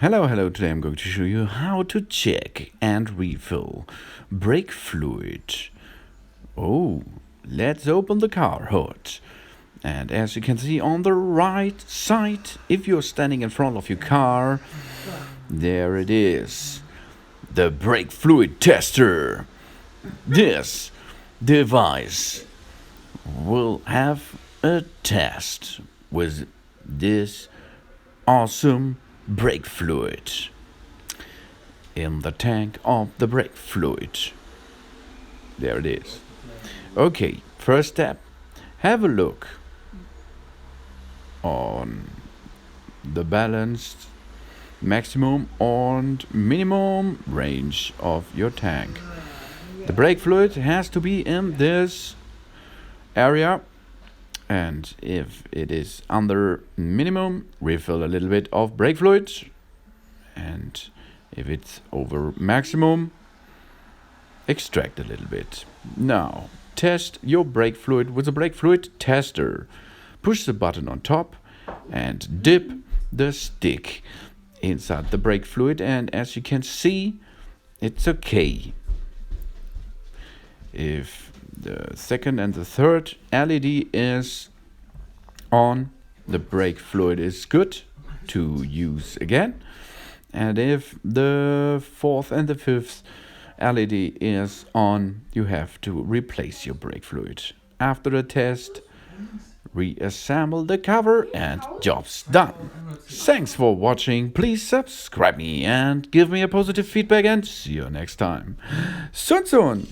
Hello, today I'm going to show you how to check and refill brake fluid. Oh, let's open the car hood. And as you can see on the right side, if you're standing in front of your car, there it is, the brake fluid tester. This device will have a test with this awesome brake fluid in the tank of the brake fluid. There it is. Okay, first step, have a look on the balanced maximum and minimum range of your tank. The brake fluid has to be in this area, and if it is under minimum, refill a little bit of brake fluid, and if it's over maximum, extract a little bit. Now, test your brake fluid with a brake fluid tester. Push the button on top and dip the stick inside the brake fluid, and as you can see, it's okay. If the second and the third LED is on, the brake fluid is good to use again. And if the fourth and the fifth LED is on, you have to replace your brake fluid. After the test, reassemble the cover and job's done. Thanks for watching. Please subscribe me and give me a positive feedback, and see you next time. Soon.